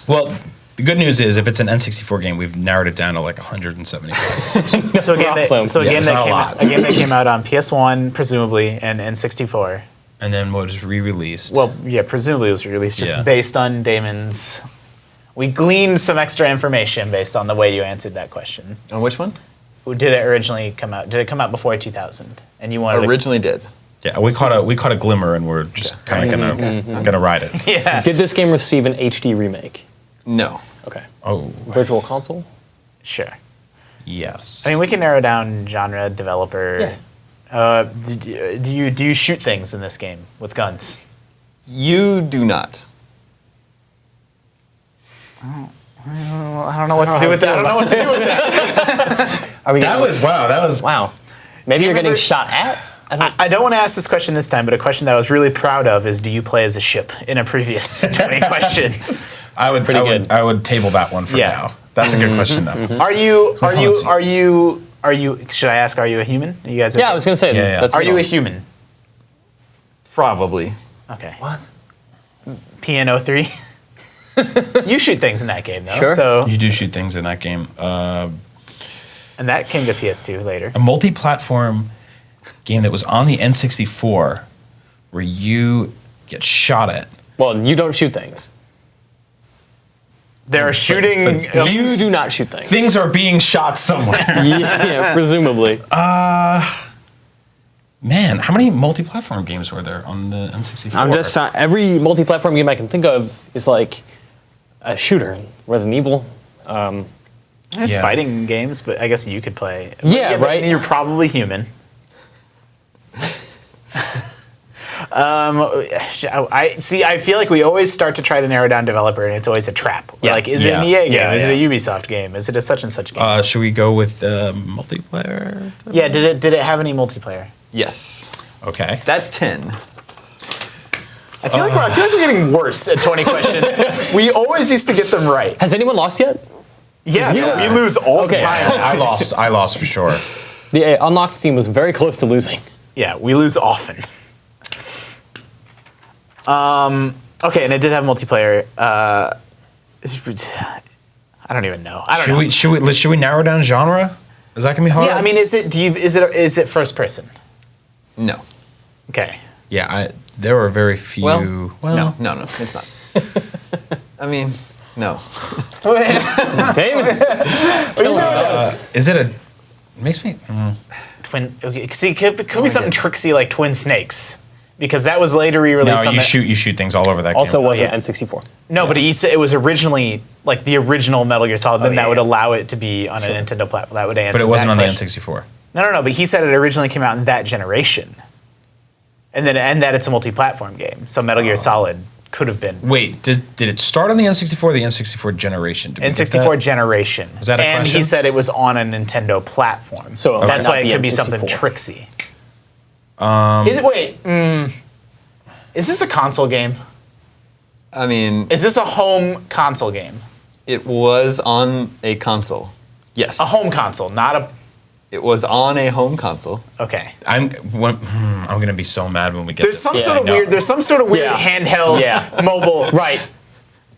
Well, the good news is if it's an N64 game, we've narrowed it down to 175. So again, problem. a game it's that not a came lot. out, a game that came out on PS1, presumably, and N64. And then was re-released. Well, yeah, presumably it was released just Yeah. based on Damon's. We gleaned some extra information based on the way you answered that question. On which one? Did it originally come out? Did it come out before 2000? And you wanted Originally did. yeah, we caught a glimmer, and we're just kind of gonna ride it. to? Yeah. Did this game receive an HD remake? No. Okay. Oh, Virtual console? Sure. yes. I mean, we can narrow down genre, developer. Yeah. Do you shoot things in this game with guns? You do not. Well, I don't know what to do with that. I don't know what to do with that. Are we That getting- was wow. That was wow. Maybe you're getting remember- shot at? I don't want to ask this question this time, but a question that I was really proud of is: do you play as a ship? In a previous 20 questions, I would Pretty I good. would I would table that one for Yeah. now. That's a good question though. are you? Should I ask? Are you a human? You guys? Yeah, I was going to say. Yeah. That's Are you a wrong. human? Probably. Okay. What? Piano 3. You shoot things in that game, though. Sure. So, You do shoot things in that game. and that came to PS2 later. A multi-platform game that was on the N64 where you get shot at. Well, you don't shoot things. They're shooting. but You do not shoot things. Things are being shot somewhere. Yeah, presumably. Man, how many multi-platform games were there on the N64? I'm just not. Every multi-platform game I can think of is like a shooter. Resident Evil. There's Yeah. fighting games, but I guess you could play. But Yeah, but right. You're probably human. I see. I feel like we always start to try to narrow down developer, and it's always a trap. We're Yeah. like, is it an Yeah. EA game? Yeah, Is yeah. it a Ubisoft game? Is it a such and such game? Should we go with multiplayer? Yeah. Did it have any multiplayer? Yes. Okay. That's 10. I feel like we're getting worse at 20 questions. We always used to get them right. Has anyone lost yet? Yeah, Yeah. we lose all the Okay. time. I lost for sure. The Unlocked team was very close to losing. Yeah, we lose often. Okay, and it did have multiplayer. I don't even know. I don't know. Should we narrow down genre? Is that gonna be hard? Yeah, I mean, is it first person? No. Okay. Yeah, there were very few. No, it's not. I mean, no. David. Is it a? It makes me. Twin. Okay, see, it could be something tricksy like Twin Snakes, because that was later re-released. No, on you shoot things all over that Also game. wasn't yeah. N64. No, but he said it was originally like the original Metal Gear Solid. Then yeah, that would yeah. allow it to be on a Nintendo platform. That would answer. But it wasn't that on the question. N64. No. But he said it originally came out in that generation, and that it's a multi-platform game. So Metal Gear Solid could have been Wait, did it start on the N64 or the N64 generation? Did we get N64 that? generation. Was that a and question? he said it was on a Nintendo platform. So it that's might why not it be could be N64. something tricksy. Is it? Wait. Is this a console game? I mean, Is this a home console game? it was on a console. Yes. A home console, not a. It was on a home console. Okay. I'm gonna be so mad when we get. There's some this. sort of I know. weird. There's some sort of weird Yeah. handheld, Yeah. mobile. Right.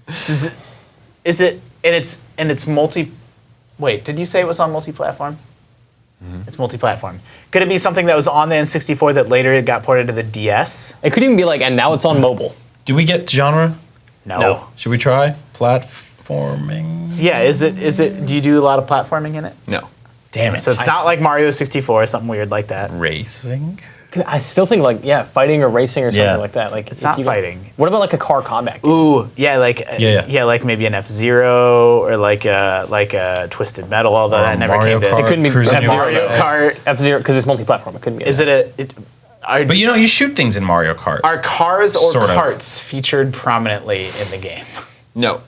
Is it? And it's multi. Wait, did you say it was on multi-platform? It's multi-platform. Could it be something that was on the N64 that later got ported to the DS? It could even be like, and now it's on mobile. Do we get genre? No. Should we try platforming? Yeah. Is it? Do you do a lot of platforming in it? No. Damn it! So it's not like Mario 64 or something weird like that. racing. I still think like, fighting or racing or something Yeah. like that. Like It's if not you don't- fighting. What about like a car combat game? Ooh, yeah, like Yeah. like maybe an F-Zero or like a Twisted Metal, although that never Mario came to. Kart. It couldn't be Cruising F-Zero. Mario Kart. F-Zero, because it's multi-platform. It couldn't be. Is it are, But you shoot things in Mario Kart. are cars or Sort of. carts featured prominently in the game? No.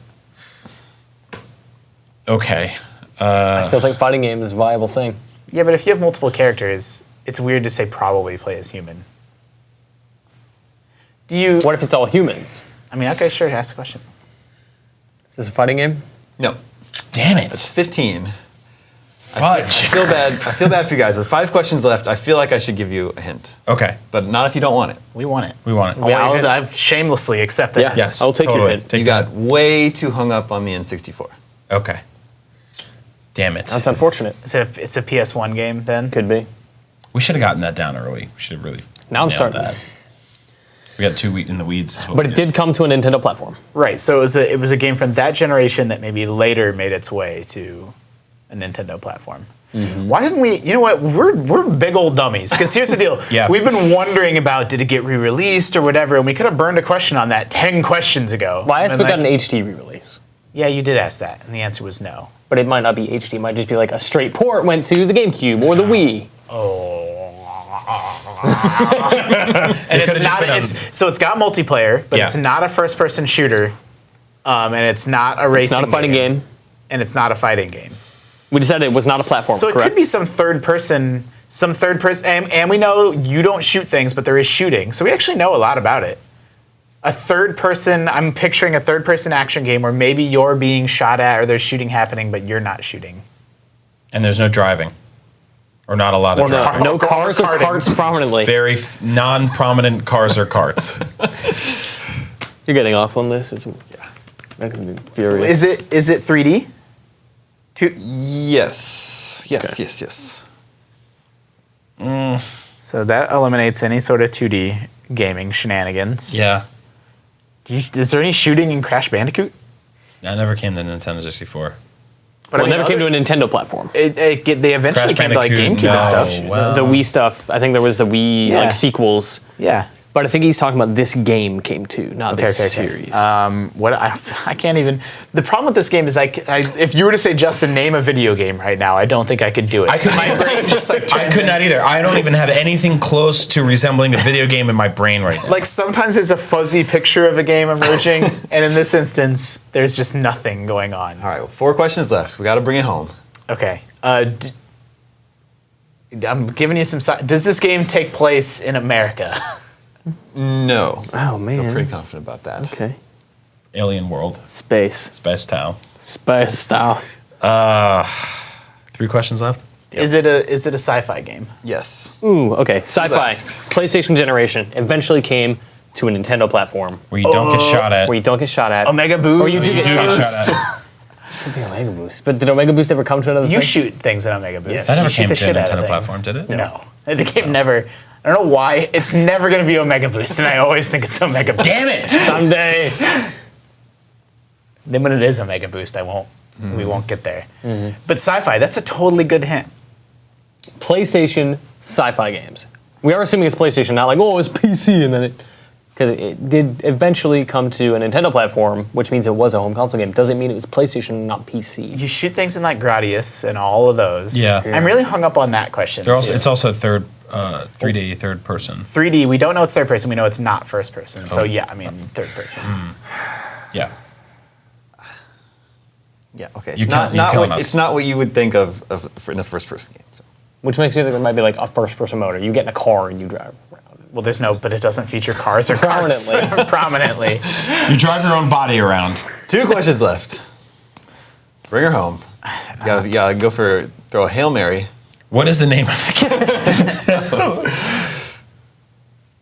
Okay. I still think fighting game is a viable thing. Yeah, but if you have multiple characters, it's weird to say probably play as human. Do you? What if it's all humans? I mean, okay, sure. Ask the question. Is this a fighting game? No. Damn it. It's 15. Fudge. I feel bad. I feel bad for you guys. With 5 questions left, I feel like I should give you a hint, Okay. but not if you don't want it. We want it. We want it. I've shamelessly accepted. Yeah. it. Yes. I'll take your totally. hint. Take You that. got way too hung up on the N64. Okay. Damn it. That's unfortunate. It's a PS1 game then. Could be. We should have gotten that down early. We should have really. Now I'm nailed starting. that. We got 2 in the weeds. is what But we it did come to a Nintendo platform. Right. So it was a game from that generation that maybe later made its way to a Nintendo platform. Why didn't we? You know what? We're big old dummies. Because here's the deal. Yeah. We've been wondering about did it get re-released or whatever, and we could have burned a question on that 10 questions ago. Why has And it got like, an HD re-release? Yeah, you did ask that, and the answer was no. But it might not be HD. It might just be like a straight port went to the GameCube or the Wii. And could've it's just not. been So it's got multiplayer, but Yeah. it's not a first-person shooter, and it's not a racing. It's not a fighting game. and it's not a fighting game. We decided it was not a platform. So it correct? could be some third person, and we know you don't shoot things, but there is shooting. So we actually know a lot about it. A third person, I'm picturing a third person action game where maybe you're being shot at or there's shooting happening, but you're not shooting. And there's no driving. Or not a lot of Or driving. no cars or karting. carts prominently. Very non-prominent cars or carts. You're getting off on this. It's that can be furious. Is it 3D? Yes. Yes. So that eliminates any sort of 2D gaming shenanigans. Yeah. Is there any shooting in Crash Bandicoot? That never came to Nintendo 64. But Well, it never came to a Nintendo platform. They eventually Crash came to like Bandicoot, GameCube and no. stuff. Well, The Wii stuff. I think there was the Wii Yeah. like sequels. Yeah. But I think he's talking about this game came to, not this series. What I can't even. The problem with this game is if you were to say Justin, name a video game right now, I don't think I could do it. I could My brain just like I could not either. I don't even have anything close to resembling a video game in my brain right now. Like sometimes there's a fuzzy picture of a game emerging, and in this instance, there's just nothing going on. All right, well, 4 questions left. We got to bring it home. Okay. I'm giving you some. Does this game take place in America? No. Oh I'm man. pretty confident about that. Okay. Alien World. Space. Space Town. Space style. 3 questions left? Is it a sci-fi game? Yes. Ooh, okay. Sci-fi. Left. PlayStation generation eventually came to a Nintendo platform Where you don't get shot at. where you don't get shot at. Omega Boost. Or you do You get do get shot at. shot at. Could be Omega Boost. But did Omega Boost ever come to another You thing? shoot things in Omega Boost. Yes. That never You shoot came the to a shit out of Nintendo things. platform, did it? No. The game never. I don't know why. It's never going to be Omega Boost, and I always think it's Omega Boost. Damn it! Someday. Then when it is Omega Boost, we won't get there. But sci-fi, that's a totally good hint. PlayStation sci-fi games. We are assuming it's PlayStation, not like, oh, it's PC, and then it... Because it did eventually come to a Nintendo platform, which means it was a home console game. Doesn't mean it was PlayStation, not PC. You shoot things in like Gradius and all of those. Yeah. I'm really hung up on that question. They're also, too. it's also 3D, third person. 3D, we don't know it's third person, we know it's not first person. So yeah, I mean third person. Yeah. Yeah, okay. You not, count- not you what, count us. it's not what you would think of in a first-person game. So. Which makes me think it might be like a first-person motor. You get in a car and you drive around. Well, but it doesn't feer cars or cars. Prominently. Prominently. You drive your own body around. 2 questions left. Bring her home. You gotta go throw a Hail Mary. What is the name of the game?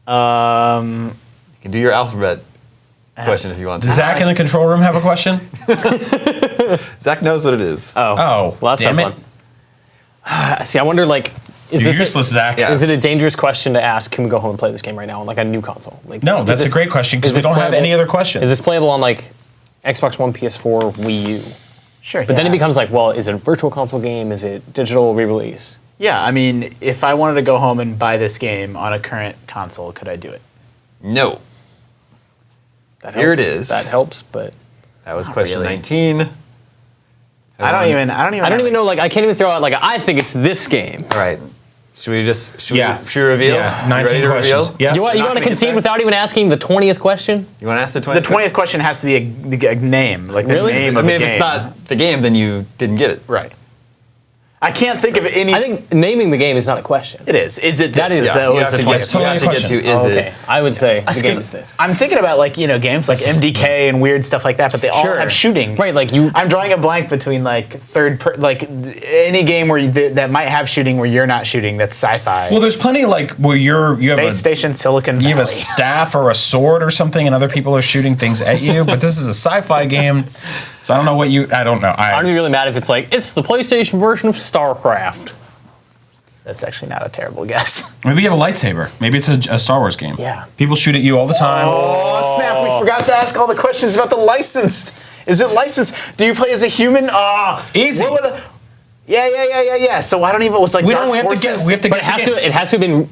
You can do your alphabet question if you want Does to. Zach in the control room have a question? Zach knows what it is. Oh, Well, that's damn not it. fun. See, I wonder, like, is You're this useless, Zach. Yeah. Is it a dangerous question to ask? Can we go home and play this game right now on like a new console? Like, No, is that's this- a great question because is we this don't have playable- any other questions. Is this playable on like Xbox One, PS4, Wii U? Sure. But then it becomes like, well, is it a virtual console game? Is it digital re-release? Yeah, I mean, if I wanted to go home and buy this game on a current console, could I do it? No. That Here it helps. is. That helps, but That was question really. 19. I don't even know. Like, I can't even throw out like I think it's this game. All right. Should we Yeah. reveal? Yeah, You 19 ready to questions. reveal? Yeah. You want not to gonna get concede there. without even asking the 20th question? You want to ask the 20th? The 20th question has to be a name, like the Really? name I of mean, the if game. it's not the game, then you didn't get it. Right. I can't think of any. I think naming the game is not a question. it is. Is it this? That is- That yeah, You was have the to twice. get, you have to get to is Okay, it? I would say the Because game is this. I'm thinking about like games like MDK and weird stuff like that, but they all Sure. have shooting. Right, like you. I'm drawing a blank between like any game where that might have shooting where you're not shooting that's sci-fi. Well, there's plenty like where you have Space a Station, Silicon you have Valley. a staff or a sword or something, and other people are shooting things at you. But this is a sci-fi game, so I don't know what you. I don't know. I don't be really mad if it's like it's the PlayStation version of StarCraft. That's actually not a terrible guess. Maybe you have a lightsaber. Maybe it's a Star Wars game. Yeah. People shoot at you all the time. Oh snap! We forgot to ask all the questions about the licensed. Is it licensed? Do you play as a human? Easy. What would yeah. So I don't even. Was like We Dark don't. We have to Forces? guess. We have to But it guess. has again. to. It has to have been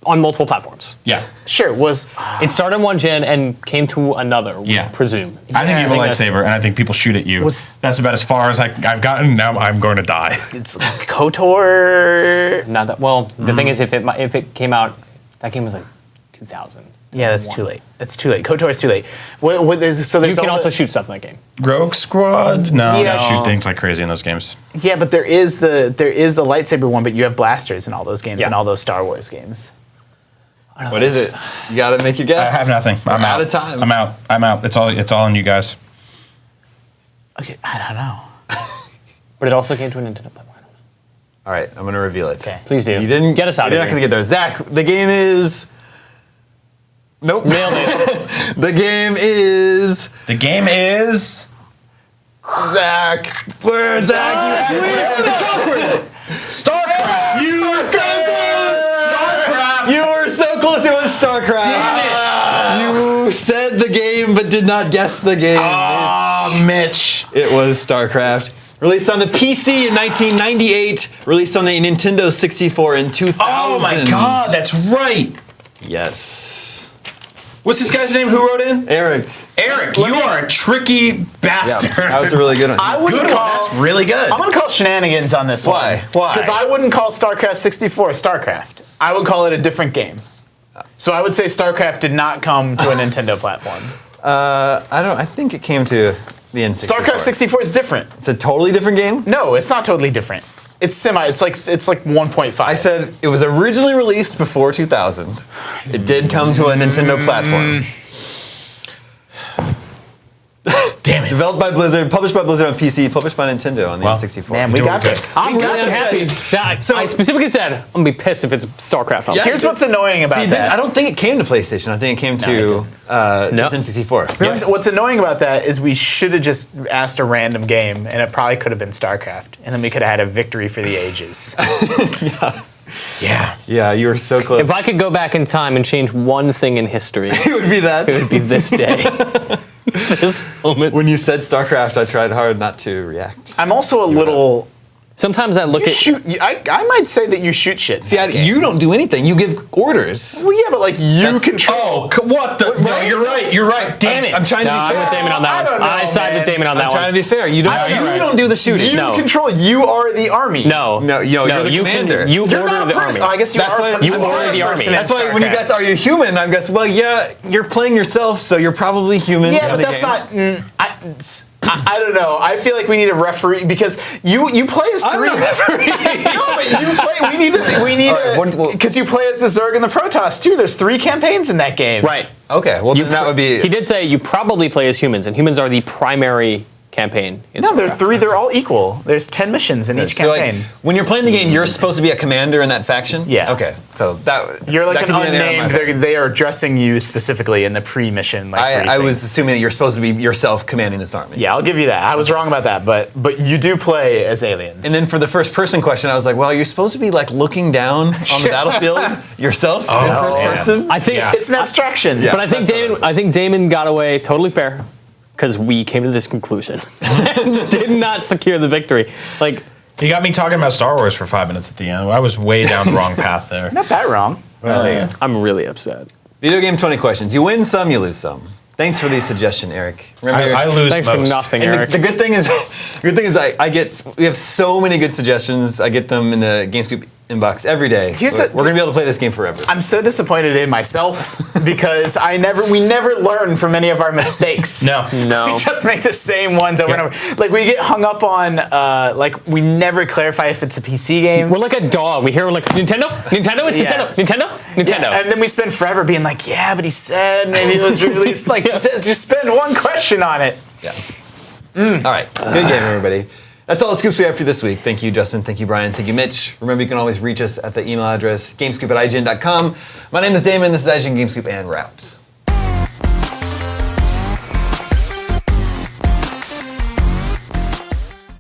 on multiple platforms. Yeah. Sure. Was It started on one gen and came to anher. Yeah. Presume. I think you have a I think lightsaber, and I think people shoot at you. Was- That's about as far as I've gotten. Now I'm going to die. it's KOTOR? Not that. Well, the thing is, if it came out, that game was like 2000. Yeah, that's too late. That's too late. KOTOR is too late. So there's You can all also the- shoot stuff in that game. Rogue Squad? No, Yeah. they shoot things like crazy in those games. Yeah, but there is the lightsaber one, but you have blasters in all those games Yeah. and all those Star Wars games. What is it? You gotta make your guess. I have nothing. I'm We're out out of time. I'm out. It's all on you guys. Okay, I don't know. But it also came to a Nintendo platform. All right, I'm gonna reveal it. Okay. Please do. You didn't Get us out of You're here. not gonna get there. Zach, the game is. Nope. Nailed it. The game is. The game is Zach. Where Zach? You StarCraft. You were so close. StarCraft. You were so close. It was StarCraft. Damn You said the game, but did not guess the game. Oh, Mitch. It was StarCraft. Released on the PC in 1998. Released on the Nintendo 64 in 2000. Oh my God, that's right. Yes. What's this guy's name who wrote in? Eric. Eric, you are a tricky Yeah, bastard. that was a really good one. I Good wouldn't one. call. That's really good. I'm gonna call shenanigans on this Why? one. Why? Because I wouldn't call StarCraft 64 StarCraft. I would call it a different game. So I would say StarCraft did not come to a Nintendo platform. I think it came to the N64. StarCraft 64 is different. It's a totally different game. No, it's not totally different. It's semi. It's like 1.5. I said it was originally released before 2000. It did come to a Nintendo platform. Damn it. Developed by Blizzard, published by Blizzard on PC, published by Nintendo on the Well, N64. Man, we Doing got good. this. I'm We got really this. unhappy. So- I specifically said I'm gonna be pissed if it's StarCraft. Yeah. Here's what's annoying about See, that. I don't think it came to PlayStation. I think it came to just N64. What's annoying about that is we should have just asked a random game, and it probably could have been StarCraft, and then we could have had a victory for the ages. Yeah. Yeah, you were so close. If I could go back in time and change one thing in history, it would be that. it would be this day. This moment. When you said StarCraft, I tried hard not to react. I'm also a little. Sometimes I look You at shoot. I might say that you shoot shit. See, you don't do anything. You give orders. Well, yeah, but like you control. Oh, what the? No, you're right. You're right. Damn it. I'm trying to No, be I'm fair. with Damon on that I one. don't know, I side man. with Damon on I'm that trying one. to be fair. You don't. you're right. You don't do the shooting. You No. control. You are the army. No, you're the you commander. You You're order not the a person. Oh, I army. guess you That's are. why You I'm order saying the army. person in That's That's why when you StarCraft. guys are you human, I guess well yeah you're playing yourself, so you're probably human. Yeah, in but the that's game. not. I don't know. I feel like we need a referee because you play as I'm three. the referee. No, but you play. We need All right, because you play as the Zerg and the Protoss too. There's 3 campaigns in that game. Right. Okay, well then that would be. He did say you probably play as humans, and humans are the primary campaign. In No, they're StarCraft. 3. They're all equal. There's 10 missions in each So, like, campaign. when you're playing the game, you're supposed to be a commander in that faction. Yeah. Okay, so that You're like that an could be error on my unnamed. part. They are addressing you specifically in the pre-mission. Like, I briefing. was assuming that you're supposed to be yourself commanding this army. Yeah, I'll give you that. I was wrong about that, but you do play as aliens. And then for the first person question, I was like, well, you're supposed to be like looking down on the battlefield yourself in first yeah. person. I think, it's an abstraction. Yeah. but I think that's what I Damon. was I think Damon got away totally fair because we came to this conclusion. Did not secure the victory. Like You got me talking about Star Wars for 5 minutes at the end. I was way down the wrong path there. Not that wrong. I'm really upset. Video game 20 questions. You win some, you lose some. Thanks for the suggestion, Eric. Remember, I lose Thanks most. for nothing, and Eric. the good thing is, I get we have so many good suggestions. I get them in the Game Scoop inbox every day. We're going to be able to play this game forever. I'm so disappointed in myself because we never learn from any of our mistakes. No. We just make the same ones over and over. Like we get hung up on, like we never clarify if it's a PC game. We're like a dog. We hear like Nintendo, it's Yeah. Nintendo. Yeah, and then we spend forever being like, yeah, but he said maybe it was released. Like, just spend one question on it. Yeah. All right. Good game, everybody. That's all the scoops we have for this week. Thank you, Justin. Thank you, Brian. Thank you, Mitch. Remember, you can always reach us at the email address, gamescoop@ign.com. My name is Damon. This is IGN Gamescoop, and we're out.